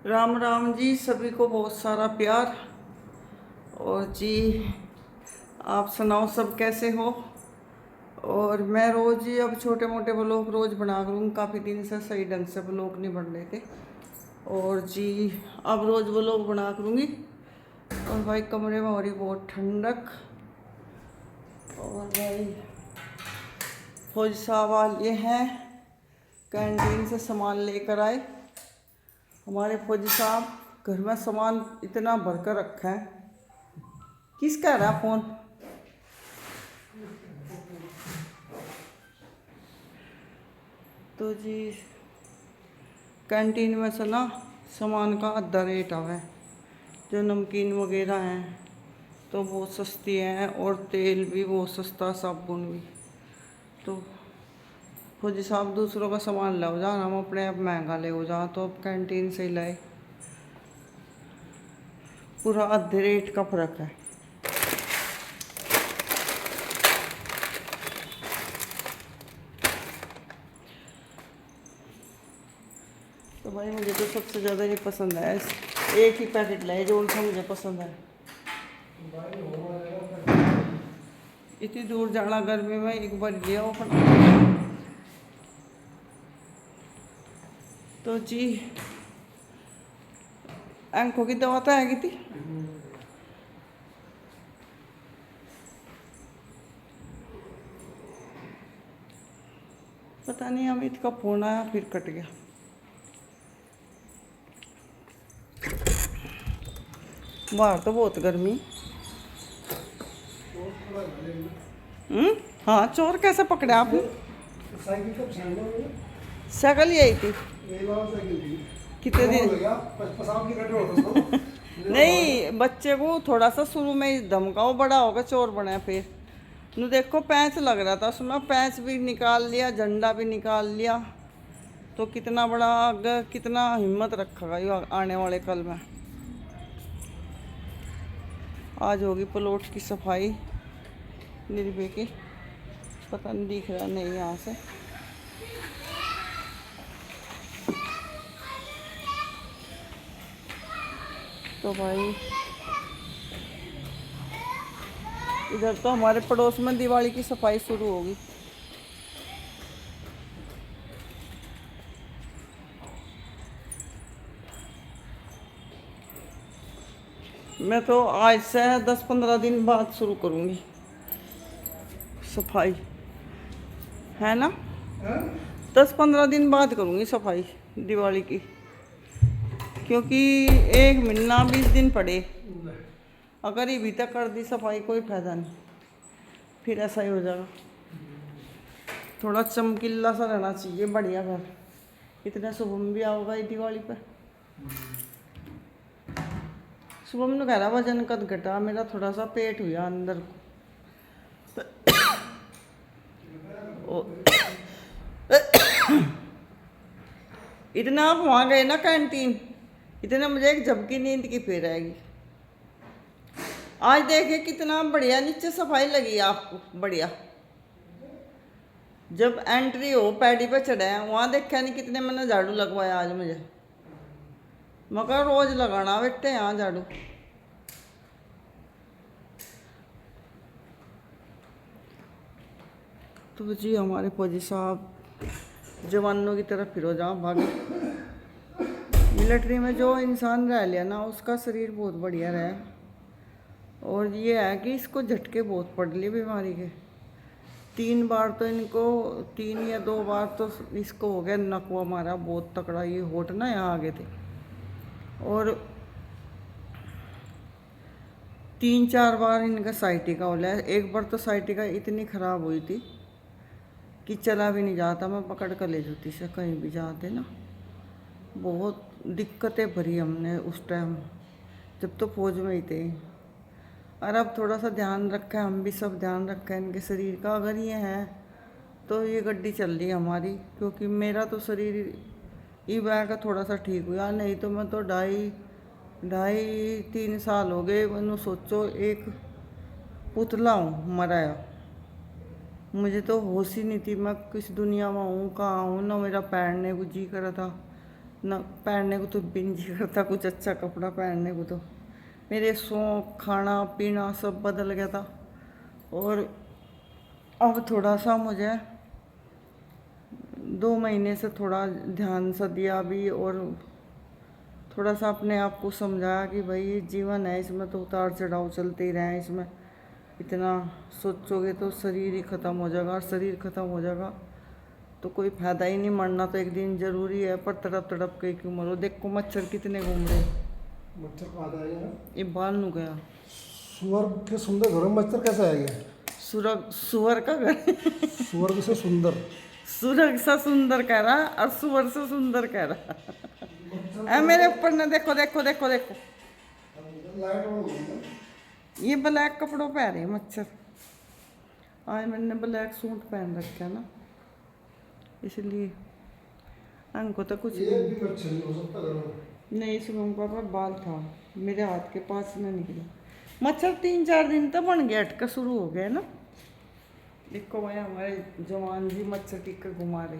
राम राम जी, सभी को बहुत सारा प्यार। और जी, आप सुनाओ सब कैसे हो। और मैं रोज़ ही अब छोटे मोटे व्लॉग रोज़ बना करूँगी। काफ़ी दिन से सही ढंग से व्लॉग नहीं बन रहे थे। और जी, अब रोज़ व्लॉग बना करूँगी। और भाई कमरे में हो रही बहुत ठंडक। और भाई फौज साहब ये हैं, कैंटीन से सामान लेकर आए। हमारे फौजी साहब घर में सामान इतना भर कर रखा है। किसका रहा फोन? तो जी, कैंटीन में से ना सामान का आधा रेट आवे। जो नमकीन वगैरह हैं तो बहुत सस्ती हैं, और तेल भी बहुत सस्ता, साबुन भी। तो फौजी साहब दूसरों का सामान लो जा, हम अपने आप महंगा ले हो जा, तो अब कैंटीन से ही लाए। पूरा आधे रेट का फर्क है। तो भाई मुझे तो सबसे ज़्यादा ये पसंद है। एक ही पैकेट लाए जो उनका मुझे पसंद है। इतनी दूर जाना गर्मी में, एक बार लिया हो। तो जी, आंखों की दवा तो है थी। पता नहीं अमित का फोन आया फिर कट गया। बाहर तो बहुत गर्मी। हाँ, चोर कैसे पकड़े आपने? साइकिल यही थी। कितने दिन? नहीं, बच्चे को थोड़ा सा शुरू में ही धमकाओ, बड़ा होगा चोर बना। फिर नु देखो पैंच लग रहा था उसमें, पैंच भी निकाल लिया, झंडा भी निकाल लिया। तो कितना बड़ा अगर कितना हिम्मत रखेगा ये आने वाले कल में। आज होगी प्लॉट की सफाई निर्भय की। पता नहीं दिख रहा नहीं यहाँ से। तो भाई इधर तो हमारे पड़ोस में दिवाली की सफाई शुरू होगी। मैं तो आज से 10-15 दिन बाद शुरू करूँगी सफाई, है ना? 10-15 दिन बाद करूँगी सफाई दिवाली की, क्योंकि एक महीना 20 दिन पड़े। अगर ये भी तक कर दी सफाई, कोई फायदा नहीं, फिर ऐसा ही हो जाएगा। थोड़ा चमकीला सा रहना चाहिए, बढ़िया घर। इतना शुभम भी आओगा ये दिवाली पे। शुभम ने कह रहा वजन कद घटा, मेरा थोड़ा सा पेट हुआ अंदर को। इतना आप वहाँ गए ना कैंटीन, इतना मुझे एक झपकी नींद की फिर आएगी। आज देखिए कितना बढ़िया नीचे सफाई लगी आपको, बढ़िया। जब एंट्री हो पैडी पे चढ़े हैं, वहाँ देखा नहीं कितने मैंने झाड़ू लगवाया आज मुझे। मगर रोज लगाना बेटे यहाँ झाड़ू। तो जी, हमारे फौजी साहब जवानों की तरफ फिर हो जाओ भागे। मिलिट्री में जो इंसान रह लिया ना, उसका शरीर बहुत बढ़िया रहा। और ये है कि इसको झटके बहुत पड़ लिए बीमारी के। 3 बार तो इनको, 3 या 2 बार तो इसको हो गया नकवा मारा बहुत तकड़ा। ये होठ ना यहाँ आगे थे, और 3-4 बार इनका साइटिका हो गया। एक बार तो साइटिका इतनी ख़राब हुई थी कि चला भी नहीं जाता। मैं पकड़ कर ले जाती से कहीं भी जाते ना। बहुत दिक्कतें भरी हमने उस टाइम, जब तो फौज में ही थे। और अब थोड़ा सा ध्यान रखा है, हम भी सब ध्यान रखा है इनके शरीर का। अगर ये है तो ये गड्डी चल रही है हमारी, क्योंकि मेरा तो शरीर ई बैग का थोड़ा सा ठीक हुआ, नहीं तो मैं तो 2.5-3 साल हो गए। मैंने सोचो एक पुतला हूँ मराया। मुझे तो होश ही नहीं थी मैं किस दुनिया में हूँ, कहाँ हूँ ना। मेरा पैरने को जी करा था, ना पहनने को तो बिन जी करता कुछ अच्छा कपड़ा पहनने को। तो मेरे शौक खाना पीना सब बदल गया था। और अब थोड़ा सा मुझे 2 महीने से थोड़ा ध्यान सा दिया भी, और थोड़ा सा अपने आप को समझाया कि भाई ये जीवन है, इसमें तो उतार चढ़ाव चलते ही रहे हैं। इसमें इतना सोचोगे तो शरीर ही ख़त्म हो जाएगा, और शरीर ख़त्म हो जाएगा तो कोई फ़ायदा ही नहीं। मरना तो एक दिन ज़रूरी है, पर तड़प तड़प के क्यों मरो। देखो मच्छर कितने घूम रहे। मच्छर कहाँ से आएगा? ये बाल नु गया। सुअर के सुंदर घर में मच्छर कैसे आएंगे? सुअर का घर सुअर से सुंदर। सुरग सा सुंदर कह रहा और सुअर से सुंदर कह रहा। मेरे ऊपर ना देखो देखो देखो देखो, ये ब्लैक कपड़ों पे आ रहे हैं मच्छर। आज मैंने ब्लैक सूट पहन रखा है ना, इसलिए हमको तो कुछ ये भी मच्छर नहीं हो सकता घर में। नहीं। इस रूम पर बाल था मेरे हाथ के पास में निकला मच्छर। 3-4 दिन तो बन गया, अटका शुरू हो गया ना। देखो भाई हमारे जवान जी मच्छर टिक्कर घुमा रहे।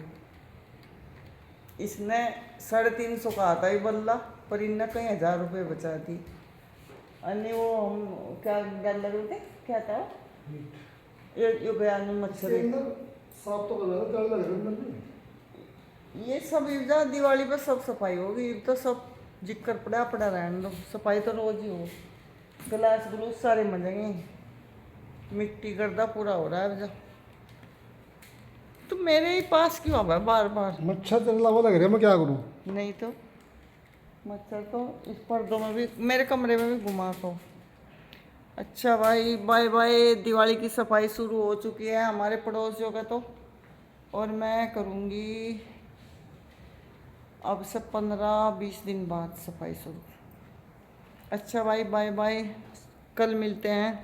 इसने 350 का आता ही बल्ला, पर इनने कहीं 1000 रुपये बचा दी। अन्य वो हम क्या गल लगे थे, क्या था ये बयान में मच्छर साफ तो कर रहा था, लग रहा है। ये सब इधर दिवाली पर सब सफाई होगी। तो सब जिक्र पड़ा पड़ा रहने दो, सफाई तो रोज ही हो। गिलास ग्लूस सारे मजेंगे, मिट्टी गर्दा पूरा हो रहा है। तो मेरे ही पास क्यों आ बार बार? मच्छर तेरे अलावा लग रहा है, मैं क्या करूँ? नहीं तो मच्छर तो इस पर्दों में भी, मेरे कमरे में भी घुमा को। अच्छा भाई बाय बाय। दिवाली की सफाई शुरू हो चुकी है हमारे पड़ोसियों का तो, और मैं करूँगी अब से 15-20 दिन बाद सफाई शुरू। अच्छा भाई बाय बाय, कल मिलते हैं।